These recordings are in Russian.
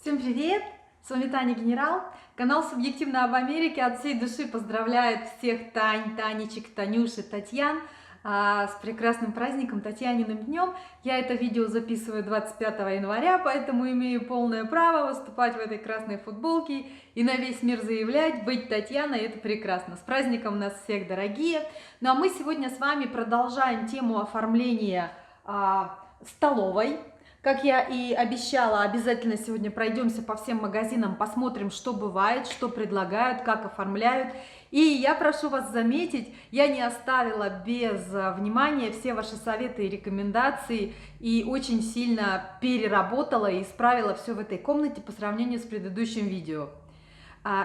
Всем привет! С вами Таня Генерал. Канал «Субъективно об Америке» от всей души поздравляет всех Тань, Танечек, Танюши, Татьян с прекрасным праздником, Татьяниным днем. Я это видео записываю 25 января, поэтому имею полное право выступать в этой красной футболке и на весь мир заявлять: быть Татьяной — это прекрасно. С праздником нас всех, дорогие! Ну а мы сегодня с вами продолжаем тему оформления столовой. Как я и обещала, обязательно сегодня пройдемся по всем магазинам, посмотрим, что бывает, что предлагают, как оформляют. И я прошу вас заметить, я не оставила без внимания все ваши советы и рекомендации и очень сильно переработала и исправила все в этой комнате по сравнению с предыдущим видео.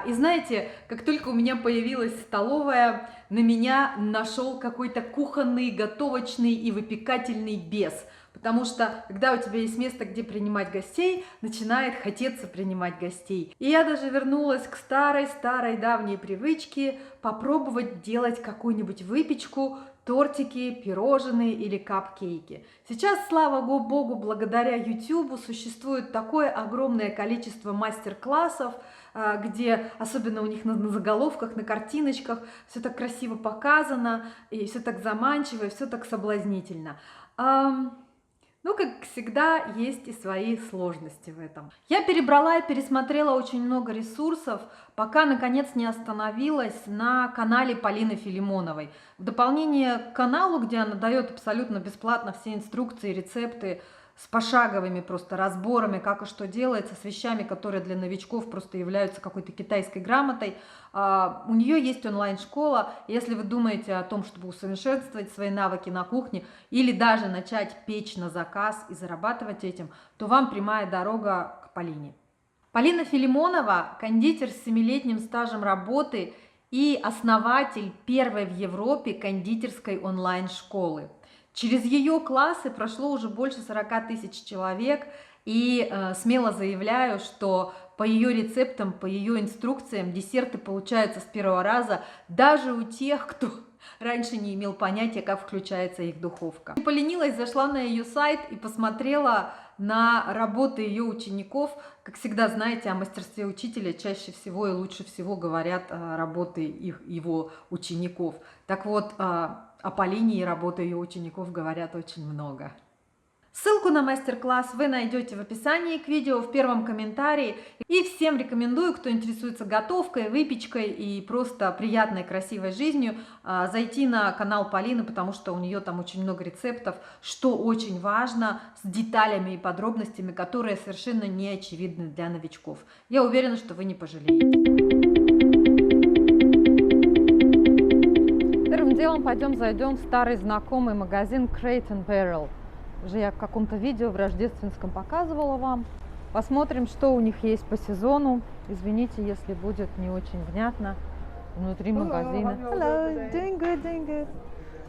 И знаете, как только у меня появилась столовая, на меня нашел какой-то кухонный, готовочный и выпекательный бес. Потому что, когда у тебя есть место, где принимать гостей, начинает хотеться принимать гостей. И я даже вернулась к старой давней привычке попробовать делать какую-нибудь выпечку, тортики, пирожные или капкейки. Сейчас, слава Богу, благодаря YouTube существует такое огромное количество мастер-классов, где, особенно у них на заголовках, на картиночках, все так красиво показано, и все так заманчиво, и все так соблазнительно. Ну, как всегда, есть и свои сложности в этом. Я перебрала и пересмотрела очень много ресурсов, пока, наконец, не остановилась на канале Полины Филимоновой. В дополнение к каналу, где она дает абсолютно бесплатно все инструкции, рецепты, с пошаговыми просто разборами, как и что делается, с вещами, которые для новичков просто являются какой-то китайской грамотой. У нее есть онлайн-школа. Если вы думаете о том, чтобы усовершенствовать свои навыки на кухне или даже начать печь на заказ и зарабатывать этим, то вам прямая дорога к Полине. Полина Филимонова – кондитер с 7-летним стажем работы и основатель первой в Европе кондитерской онлайн-школы. Через ее классы прошло уже больше 40 тысяч человек, и смело заявляю, что по ее рецептам, по ее инструкциям десерты получаются с первого раза даже у тех, кто раньше не имел понятия, как включается их духовка. Поленилась, зашла на ее сайт и посмотрела на работы ее учеников. Как всегда, знаете, о мастерстве учителя чаще всего и лучше всего говорят работы его учеников. Так вот, о Полине и работе ее учеников говорят очень много. Ссылку на мастер-класс вы найдете в описании к видео, в первом комментарии. И всем рекомендую, кто интересуется готовкой, выпечкой и просто приятной, красивой жизнью, зайти на канал Полины, потому что у нее там очень много рецептов, что очень важно, с деталями и подробностями, которые совершенно не очевидны для новичков. Я уверена, что вы не пожалеете. Первым делом зайдем в старый знакомый магазин Crate & Barrel. Уже я в каком-то видео в рождественском показывала вам. Посмотрим, что у них есть по сезону. Извините, если будет не очень внятно внутри магазина. Hello, doing good.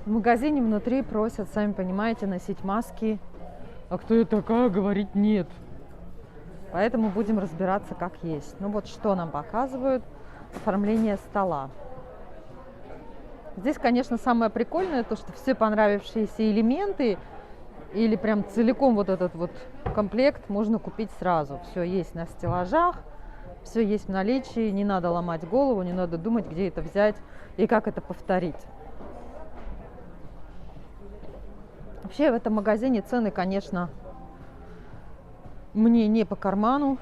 В магазине внутри просят, сами понимаете, носить маски. А кто я такая, говорить нет. Поэтому будем разбираться как есть. Ну вот что нам показывают. Оформление стола. Здесь, конечно, самое прикольное, то, что все понравившиеся элементы или прям целиком вот этот вот комплект можно купить сразу. Все есть на стеллажах, все есть в наличии, не надо ломать голову, не надо думать, где это взять и как это повторить. Вообще в этом магазине цены, конечно, мне не по карману.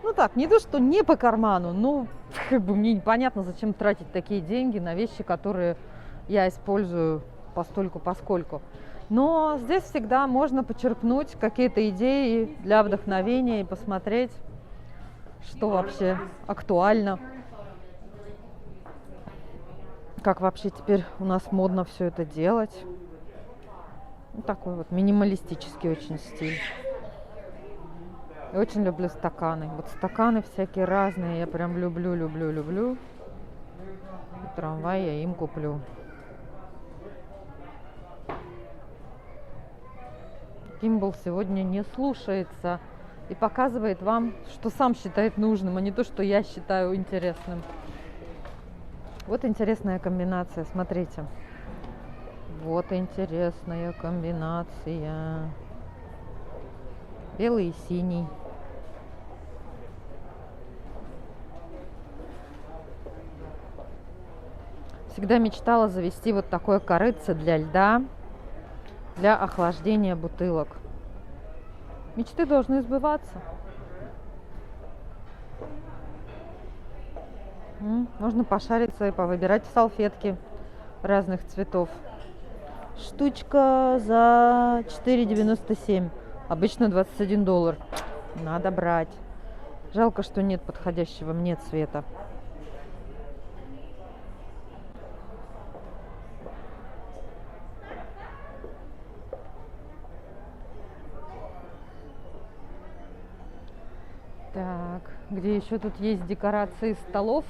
Ну так, не то, что не по карману, но как бы мне непонятно, зачем тратить такие деньги на вещи, которые я использую постольку-поскольку. Но здесь всегда можно почерпнуть какие-то идеи для вдохновения и посмотреть, что вообще актуально. Как вообще теперь у нас модно все это делать. Вот такой вот минималистический очень стиль. Я очень люблю стаканы. Вот стаканы всякие разные. Я прям люблю. И трамвай я им куплю. Кимбл сегодня не слушается и показывает вам, что сам считает нужным, а не то, что я считаю интересным. Вот интересная комбинация, смотрите. Вот интересная комбинация. Белый и синий. Всегда мечтала завести вот такое корытце для льда, для охлаждения бутылок. Мечты должны сбываться. Можно пошариться и повыбирать салфетки разных цветов. Штучка за $4,97. Обычно $21. Надо брать. Жалко, что нет подходящего мне цвета. Так, где еще тут есть декорации столов?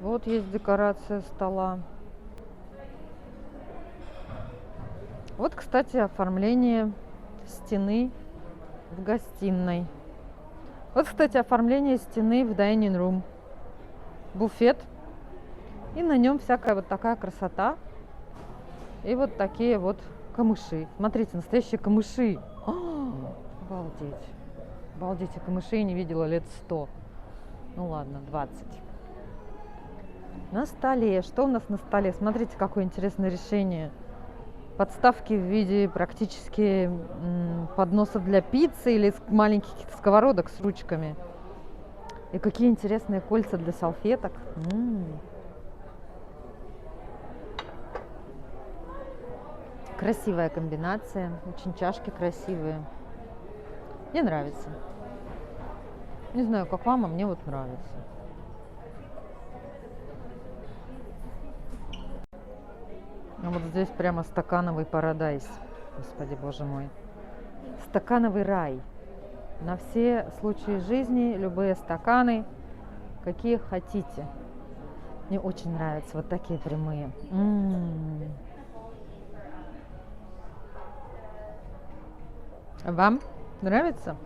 Вот есть декорация стола. Вот, кстати, оформление стены в гостиной. Вот, кстати, оформление стены в dining room. Буфет. И на нем всякая вот такая красота. И вот такие вот камыши. Смотрите, настоящие камыши. Обалдеть. Обалдеть, я камышей не видела лет 100. Ну ладно, 20. На столе. Что у нас на столе? Смотрите, какое интересное решение. Подставки в виде практически подносов для пиццы или маленьких каких-то сковородок с ручками. И какие интересные кольца для салфеток. Красивая комбинация. Очень чашки красивые. Мне нравится. Не знаю, как вам, а мне вот нравится. А вот здесь прямо стакановый парадайз. Господи, боже мой. Стакановый рай. На все случаи жизни, любые стаканы, какие хотите. Мне очень нравятся вот такие прямые. Вам нравится?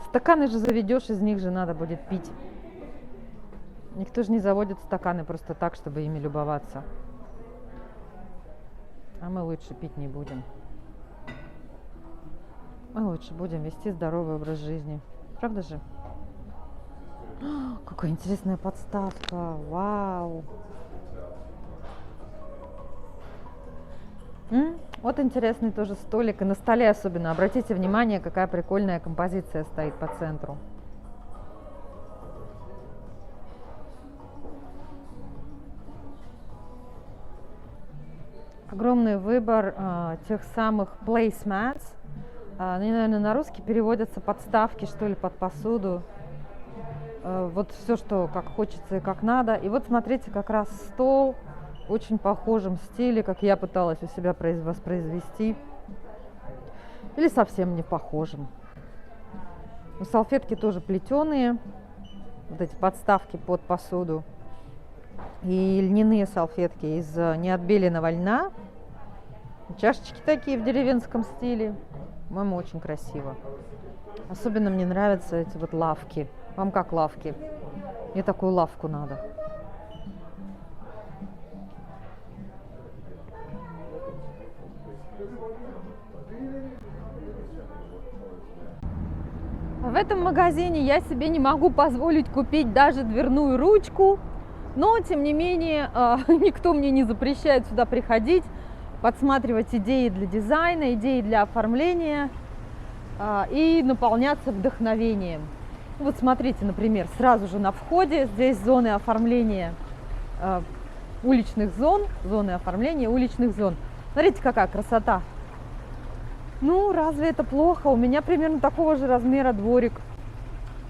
Стаканы же заведешь, из них же надо будет пить. Никто же не заводит стаканы просто так, чтобы ими любоваться. А мы лучше пить не будем. Мы лучше будем вести здоровый образ жизни. Правда же? Какая интересная подставка. Вау. Вот интересный тоже столик. И на столе особенно. Обратите внимание, какая прикольная композиция стоит по центру. Огромный выбор тех самых placemats. Они, наверное, на русский переводятся подставки, что ли, под посуду. Вот все, что как хочется и как надо. И вот смотрите, как раз стол в очень похожем стиле, как я пыталась у себя воспроизвести. Или совсем не похожим. Но салфетки тоже плетеные. Вот эти подставки под посуду. И льняные салфетки из неотбеленного льна. Чашечки такие в деревенском стиле. По-моему, очень красиво. Особенно мне нравятся эти вот лавки. Вам как лавки? Мне такую лавку надо. В этом магазине я себе не могу позволить купить даже дверную ручку. Но, тем не менее, никто мне не запрещает сюда приходить, подсматривать идеи для дизайна, идеи для оформления и наполняться вдохновением. Вот смотрите, например, сразу же на входе здесь зоны оформления уличных зон, зоны оформления уличных зон. Смотрите, какая красота. Ну, разве это плохо? У меня примерно такого же размера дворик.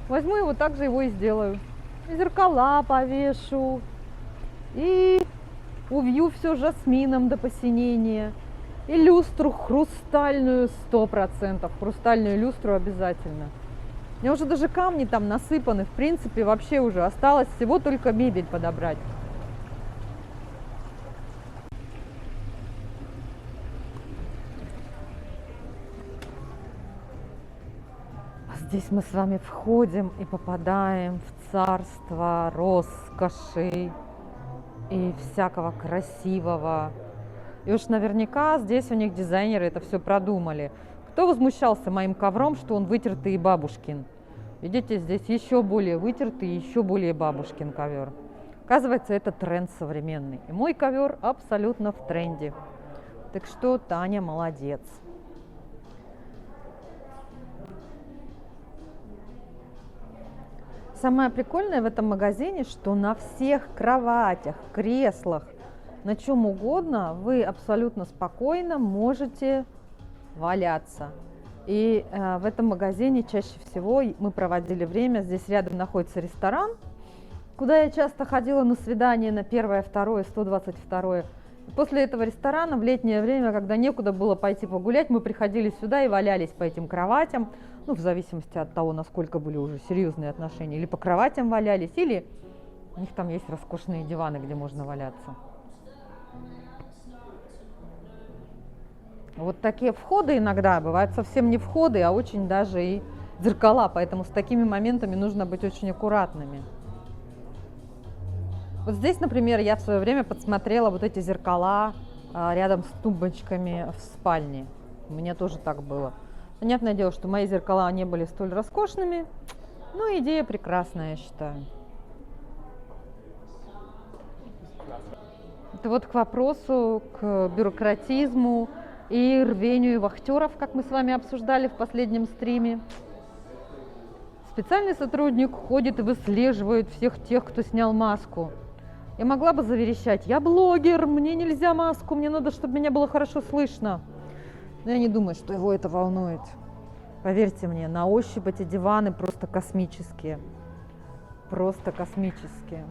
Возьму его, также его и сделаю. Зеркала повешу и увью все жасмином до посинения. И люстру хрустальную 100%. Хрустальную люстру обязательно. У меня уже даже камни там насыпаны. В принципе, вообще уже осталось всего только мебель подобрать. Здесь мы с вами входим и попадаем в царство роскоши и всякого красивого. И уж наверняка здесь у них дизайнеры это все продумали. Кто возмущался моим ковром, что он вытертый и бабушкин? Видите, здесь еще более вытертый, еще более бабушкин ковер. Оказывается, это тренд современный. И мой ковер абсолютно в тренде. Так что Таня молодец. Самое прикольное в этом магазине, что на всех кроватях, креслах, на чем угодно вы абсолютно спокойно можете валяться. И в этом магазине чаще всего мы проводили время. Здесь рядом находится ресторан, куда я часто ходила на свидание на 1-е, 2-е, 122-е. После этого ресторана в летнее время, когда некуда было пойти погулять, мы приходили сюда и валялись по этим кроватям, ну, в зависимости от того, насколько были уже серьезные отношения. Или по кроватям валялись, или у них там есть роскошные диваны, где можно валяться. Вот такие входы иногда бывают совсем не входы, а очень даже и зеркала, поэтому с такими моментами нужно быть очень аккуратными. Вот здесь, например, я в свое время подсмотрела вот эти зеркала рядом с тумбочками в спальне. У меня тоже так было. Понятное дело, что мои зеркала не были столь роскошными, но идея прекрасная, я считаю. Это вот к вопросу, к бюрократизму и рвению вахтеров, как мы с вами обсуждали в последнем стриме. Специальный сотрудник ходит и выслеживает всех тех, кто снял маску. Я могла бы заверещать: я блогер, мне нельзя маску, мне надо, чтобы меня было хорошо слышно. Но я не думаю, что его это волнует. Поверьте мне, на ощупь эти диваны просто космические. Просто космические.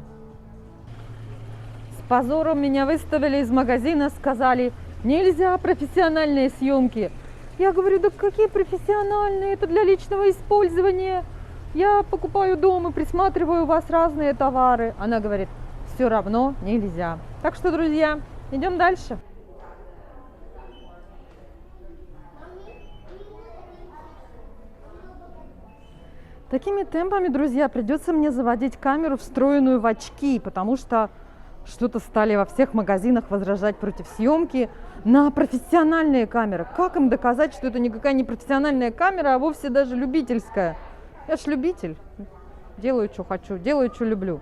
С позором меня выставили из магазина, сказали: нельзя профессиональные съемки. Я говорю: да какие профессиональные, это для личного использования. Я покупаю дома, присматриваю у вас разные товары. Она говорит: все равно нельзя. Так что, друзья, идем дальше. Такими темпами, друзья, придется мне заводить камеру, встроенную в очки, потому что что-то стали во всех магазинах возражать против съемки на профессиональные камеры. Как им доказать, что это никакая не профессиональная камера, а вовсе даже любительская? Я ж любитель. Делаю, что хочу, делаю, что люблю.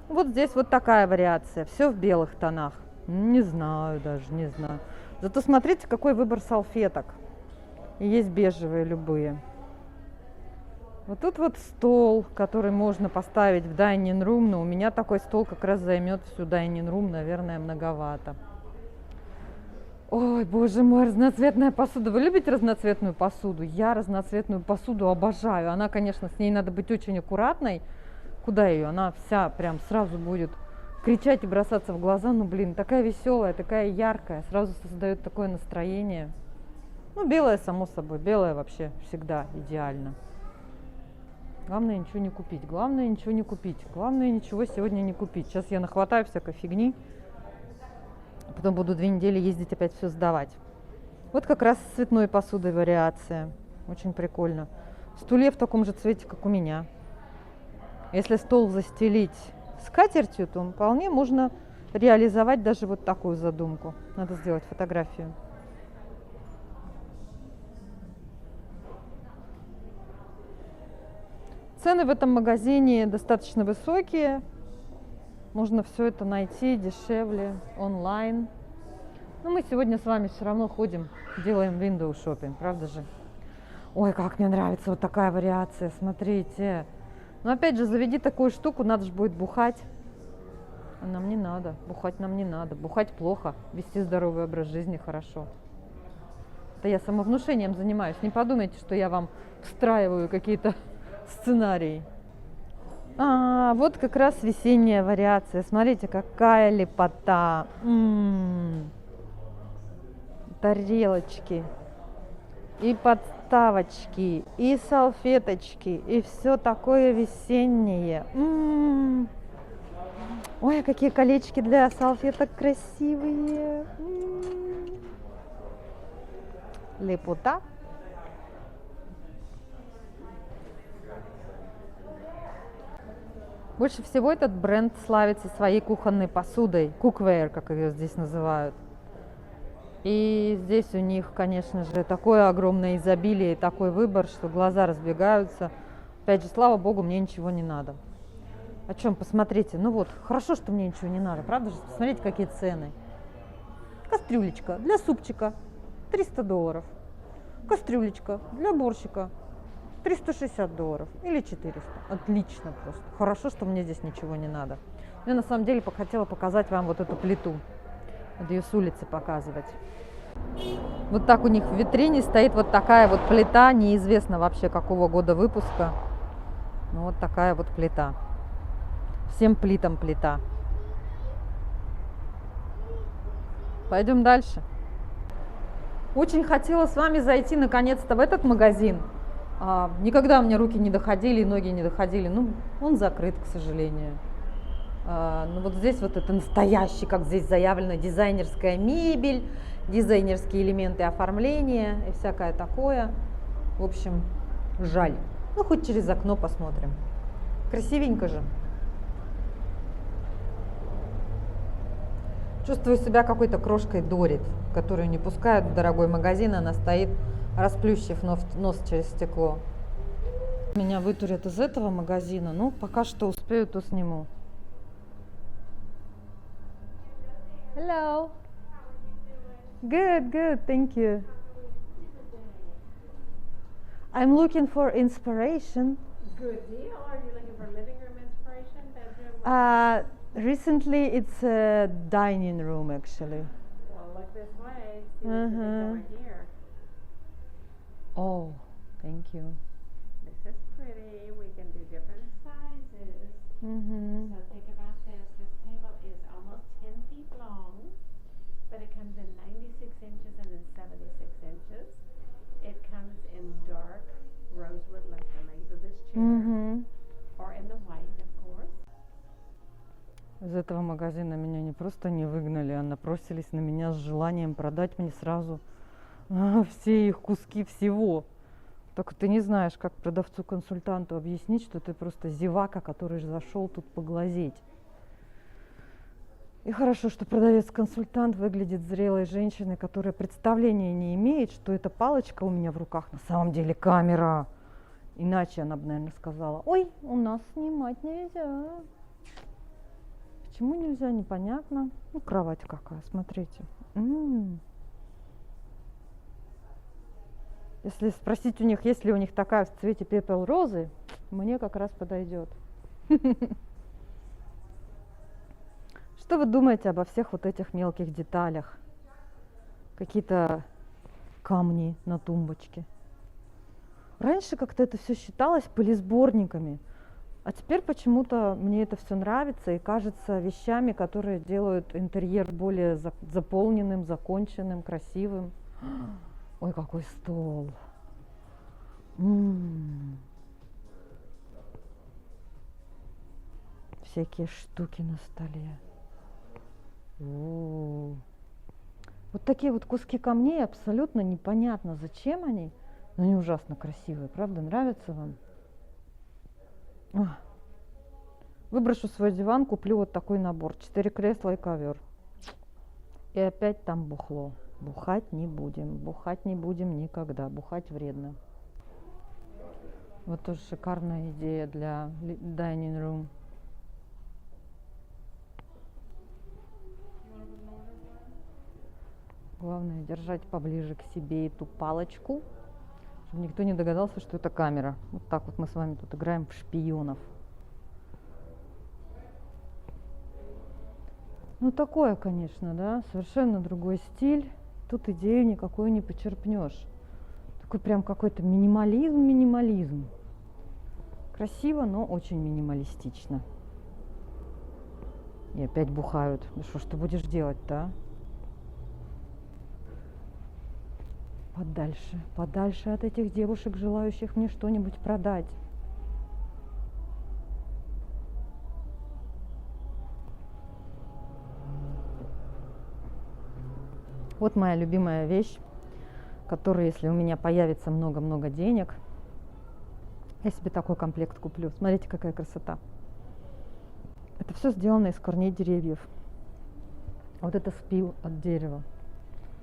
Вот здесь вот такая вариация. Все в белых тонах. Не знаю даже, не знаю. Зато смотрите, какой выбор салфеток. И есть бежевые любые. Вот тут вот стол, который можно поставить в dining room, но у меня такой стол как раз займет всю dining room, наверное, многовато. Ой, боже мой, разноцветная посуда. Вы любите разноцветную посуду? Я разноцветную посуду обожаю. Она, конечно, с ней надо быть очень аккуратной. Куда ее? Она вся прям сразу будет кричать и бросаться в глаза. Ну, блин, такая веселая, такая яркая, сразу создает такое настроение. Ну, белая, само собой, белая вообще всегда идеально. Главное ничего не купить, главное ничего не купить, главное ничего сегодня не купить. Сейчас я нахватаю всякой фигни, потом буду 2 недели ездить опять все сдавать. Вот как раз с цветной посудой вариация, очень прикольно. Стулья в таком же цвете, как у меня. Если стол застелить скатертью, то вполне можно реализовать даже вот такую задумку. Надо сделать фотографию. Цены в этом магазине достаточно высокие. Можно все это найти дешевле, онлайн. Но мы сегодня с вами все равно ходим, делаем window shopping, правда же? Ой, как мне нравится вот такая вариация, смотрите. Но опять же, заведи такую штуку, надо же будет бухать. А нам не надо, бухать нам не надо. Бухать плохо, вести здоровый образ жизни хорошо. Это я самовнушением занимаюсь. Не подумайте, что я вам встраиваю какие-то сценарий. Вот как раз весенняя вариация. Смотрите, какая лепота. Тарелочки. И подставочки. И салфеточки. И все такое весеннее. Ой, какие колечки для салфеток красивые. Лепота. Больше всего этот бренд славится своей кухонной посудой, cookware, как ее здесь называют. И здесь у них, конечно же, такое огромное изобилие и такой выбор, что глаза разбегаются. Опять же, слава богу, мне ничего не надо. О чем, посмотрите. Ну вот, хорошо, что мне ничего не надо, правда же? Посмотрите, какие цены. Кастрюлечка для супчика $300. Кастрюлечка для борщика $360 или 400. Отлично просто. Хорошо, что мне здесь ничего не надо. Я на самом деле хотела показать вам вот эту плиту. Надо ее с улицы показывать. Вот так у них в витрине стоит вот такая вот плита. Неизвестно вообще какого года выпуска. Ну вот такая вот плита. Всем плитам плита. Пойдем дальше. Очень хотела с вами зайти наконец-то в этот магазин. Никогда у меня руки не доходили, ноги не доходили. Ну, он закрыт, к сожалению. Ну вот здесь вот это настоящий, как здесь заявлено, дизайнерская мебель, дизайнерские элементы оформления и всякое такое. В общем, жаль. Ну, хоть через окно посмотрим. Красивенько же. Чувствую себя какой-то крошкой Дорит, которую не пускают в дорогой магазин. Она стоит, расплющив нос через стекло. Меня вытурят из этого магазина. Ну, пока что успею, то сниму. Hello. Good, good, thank you. I'm looking for inspiration. Good deal. Are you looking for living room inspiration, bedroom? Recently it's a dining room actually. Well, look this way. See what's over here. Oh, thank you. This is pretty. We can do different sizes. Mm-hmm. So think about this. This table is almost 10 feet long, but it comes in 96 inches and then 76 inches. It comes in dark rosewood like the legs of this chair, Mm-hmm. or in the white, of course. Из этого магазина меня не просто не выгнали, а напросились на меня с желанием продать мне сразу все их куски всего. Только ты не знаешь, как продавцу-консультанту объяснить, что ты просто зевака, который зашел тут поглазеть. И хорошо, что продавец-консультант выглядит зрелой женщиной, которая представления не имеет, что эта палочка у меня в руках на самом деле камера. Иначе она бы, наверное, сказала: ой, у нас снимать нельзя. Почему нельзя, непонятно. Ну, кровать какая, смотрите. Если спросить у них, есть ли у них такая в цвете пепел розы, мне как раз подойдет. Что вы думаете обо всех вот этих мелких деталях? Какие-то камни на тумбочке. Раньше как-то это все считалось пылесборниками, а теперь почему-то мне это все нравится и кажется вещами, которые делают интерьер более заполненным, законченным, красивым. Ой, какой стол! Всякие штуки на столе. Вот такие вот куски камней, абсолютно непонятно, зачем они, но они ужасно красивые, правда? Нравится вам? Выброшу свой диван, куплю вот такой набор. 4 кресла и ковер. И опять там бухло. Бухать не будем. Бухать не будем никогда. Бухать вредно. Вот тоже шикарная идея для dining room. Главное держать поближе к себе эту палочку, чтобы никто не догадался, что это камера. Вот так вот мы с вами тут играем в шпионов. Ну такое, конечно, да, совершенно другой стиль. Тут идею никакой не почерпнешь. Такой прям какой-то минимализм. Красиво, но очень минималистично. И опять бухают. Ну что ж ты будешь делать-то, а? Подальше от этих девушек, желающих мне что-нибудь продать. Вот моя любимая вещь, которая, если у меня появится много-много денег, я себе такой комплект куплю. Смотрите, какая красота. Это все сделано из корней деревьев. Вот это спил от дерева.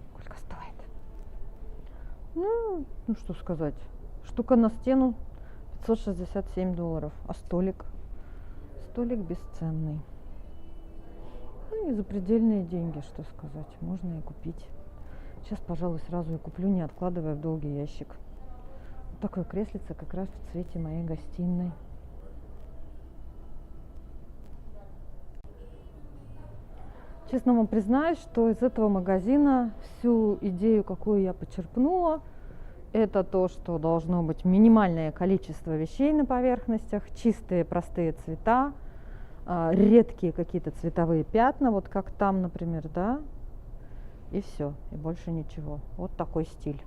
Сколько стоит? Ну, что сказать. Штука на стену $567. А столик? Столик бесценный. Ну, не запредельные деньги, что сказать. Можно и купить. Сейчас, пожалуй, сразу и куплю, не откладывая в долгий ящик. Вот такое креслице как раз в цвете моей гостиной. Честно вам признаюсь, что из этого магазина всю идею, какую я почерпнула, это то, что должно быть минимальное количество вещей на поверхностях, чистые простые цвета, редкие какие-то цветовые пятна, вот как там, например, да, и все, и больше ничего. Вот такой стиль.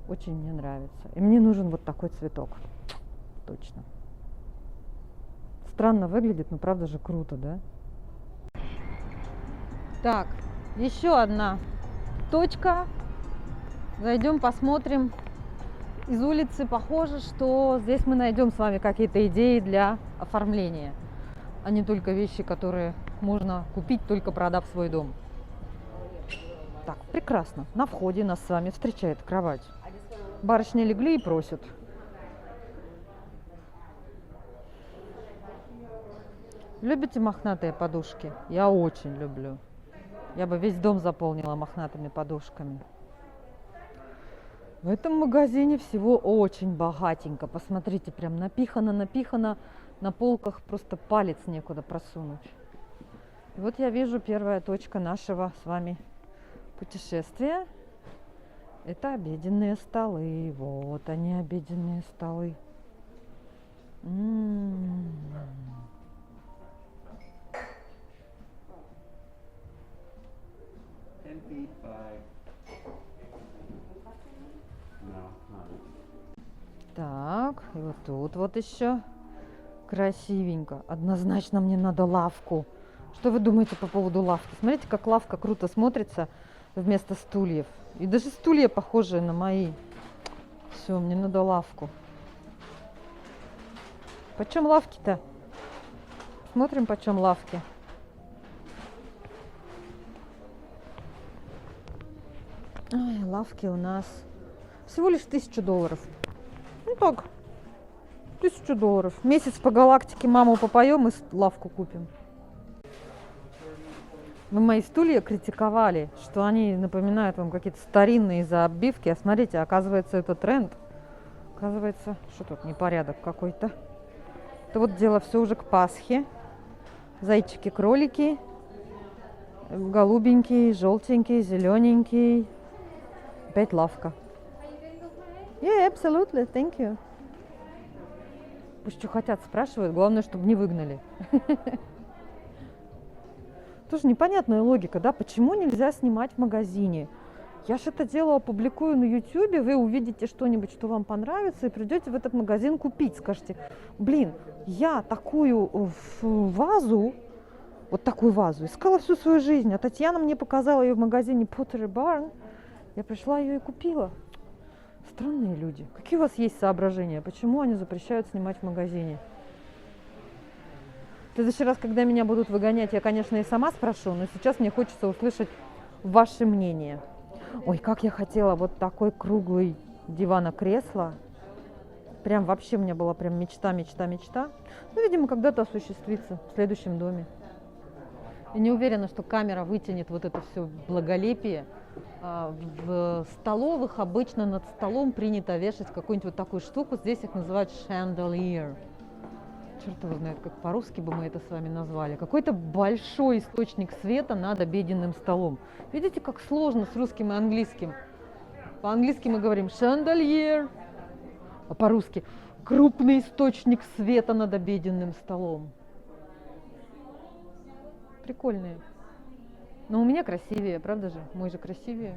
Очень мне нравится. И мне нужен вот такой цветок. Точно. Странно выглядит, но правда же круто, да? Так, еще одна точка. Зайдем, посмотрим. Из улицы похоже, что здесь мы найдем с вами какие-то идеи для оформления, а не только вещи, которые можно купить, только продав свой дом. Так, прекрасно. На входе нас с вами встречает кровать. Барышни легли и просят. Любите мохнатые подушки? Я очень люблю. Я бы весь дом заполнила мохнатыми подушками. В этом магазине всего очень богатенько. Посмотрите, прям напихано. На полках просто палец некуда просунуть. И вот я вижу первая точка нашего с вами путешествия. Это обеденные столы. Вот они, обеденные столы. Так, и вот тут вот еще красивенько. Однозначно мне надо лавку. Что вы думаете по поводу лавки? Смотрите, как лавка круто смотрится вместо стульев. И даже стулья похожие на мои. Все, мне надо лавку. Почем лавки-то? Смотрим, почем лавки. Ой, лавки у нас всего лишь $1000. Ну так, $1000. Месяц по галактике маму попоем и лавку купим. Вы мои стулья критиковали, что они напоминают вам какие-то старинные из-за оббивки. А смотрите, оказывается, это тренд. Оказывается, что тут непорядок какой-то. Это вот дело все уже к Пасхе. Зайчики, кролики. Голубенький, желтенький, зелененький. Опять лавка. Yeah, absolutely, thank you. Пусть что хотят, спрашивают. Главное, чтобы не выгнали. Тоже непонятная логика, да? Почему нельзя снимать в магазине? Я же это дело опубликую на YouTube, вы увидите что-нибудь, что вам понравится, и придете в этот магазин купить. Скажете, блин, я такую вазу, вот такую вазу, искала всю свою жизнь, а Татьяна мне показала ее в магазине Pottery Barn. Я пришла ее и купила. Странные люди. Какие у вас есть соображения? Почему они запрещают снимать в магазине? В следующий раз, когда меня будут выгонять, я, конечно, и сама спрошу, но сейчас мне хочется услышать ваше мнение. Ой, как я хотела вот такой круглый диван-кресло. Прям вообще у меня была прям мечта. Ну, видимо, когда-то осуществится в следующем доме. Я не уверена, что камера вытянет вот это все благолепие. В столовых обычно над столом принято вешать какую-нибудь вот такую штуку. Здесь их называют chandelier. Черт его знает, как по-русски бы мы это с вами назвали. Какой-то большой источник света над обеденным столом. Видите, как сложно с русским и английским. По-английски мы говорим chandelier, а по-русски крупный источник света над обеденным столом. Прикольные. Но у меня красивее, правда же? Мой же красивее.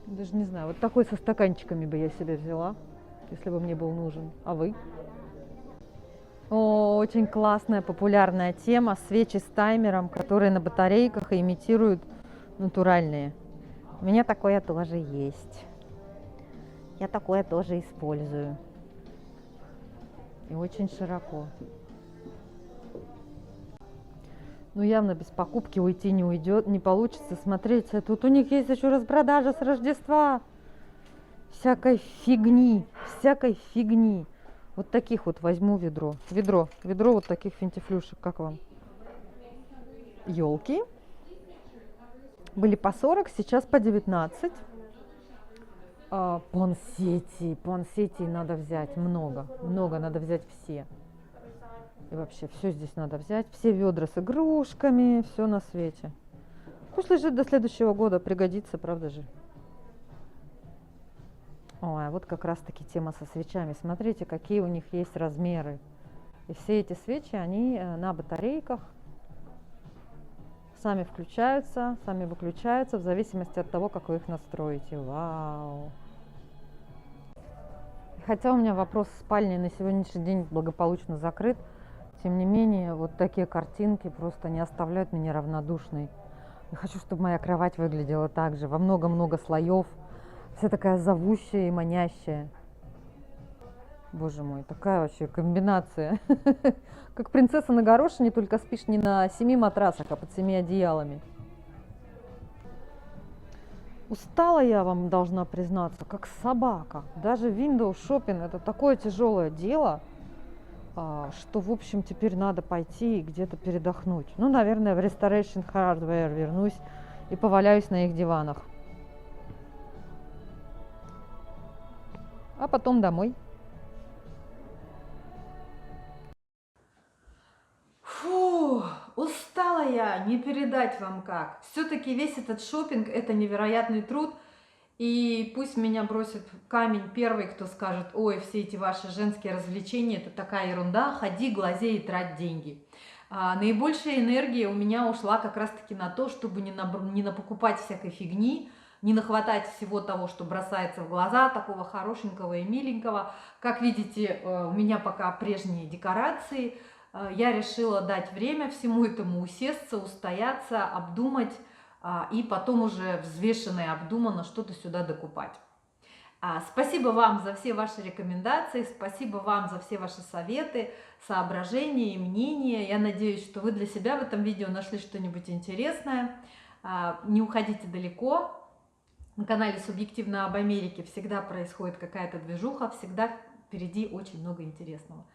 Даже не знаю, вот такой со стаканчиками бы я себе взяла, если бы мне был нужен. А вы? О, очень классная, популярная тема. Свечи с таймером, которые на батарейках и имитируют натуральные. У меня такое тоже есть. Я такое тоже использую. И очень широко. Ну, явно без покупки уйти не уйдет, не получится. Смотрите, тут у них есть еще распродажа с Рождества. Всякой фигни, всякой фигни. Вот таких вот возьму ведро. Ведро вот таких финтифлюшек. Как вам? Елки. Были по 40, сейчас по 19. Пуансетий надо взять много надо взять все. И вообще все здесь надо взять. Все ведра с игрушками, все на свете. Пусть лежит до следующего года, пригодится, правда же? Ой, вот как раз таки тема со свечами. Смотрите, какие у них есть размеры. И все эти свечи, они на батарейках. Сами включаются, сами выключаются, в зависимости от того, как вы их настроите. Вау! Хотя у меня вопрос с спальней на сегодняшний день благополучно закрыт, тем не менее, вот такие картинки просто не оставляют меня равнодушной. Я хочу, чтобы моя кровать выглядела так же, во много-много слоев, вся такая зовущая и манящая. Боже мой, такая вообще комбинация. Как принцесса на горошине, только спишь не на 7 матрасах, а под 7 одеялами. Устала я, вам должна признаться, как собака. Даже Windows Shopping — это такое тяжелое дело, что, в общем, теперь надо пойти и где-то передохнуть. Ну, наверное, в Restoration Hardware вернусь и поваляюсь на их диванах. А потом домой. Фу, устала я, не передать вам как. Все-таки весь этот шопинг — это невероятный труд. И пусть меня бросит камень первый, кто скажет: ой, все эти ваши женские развлечения — это такая ерунда, ходи, глазей и трать деньги. Наибольшая энергия у меня ушла как раз-таки на то, чтобы не напокупать всякой фигни, не нахватать всего того, что бросается в глаза, такого хорошенького и миленького. Как видите, у меня пока прежние декорации. Я решила дать время всему этому усесться, устояться, обдумать, и потом уже взвешенно и обдуманно что-то сюда докупать. Спасибо вам за все ваши рекомендации, спасибо вам за все ваши советы, соображения и мнения. Я надеюсь, что вы для себя в этом видео нашли что-нибудь интересное. Не уходите далеко. На канале «Субъективно об Америке» всегда происходит какая-то движуха, всегда впереди очень много интересного.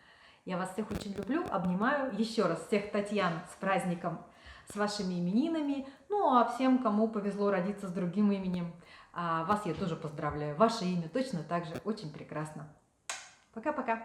Я вас всех очень люблю, обнимаю. Еще раз всех Татьян с праздником, с вашими именинами. Ну а всем, кому повезло родиться с другим именем, вас я тоже поздравляю. Ваше имя точно так же очень прекрасно. Пока-пока.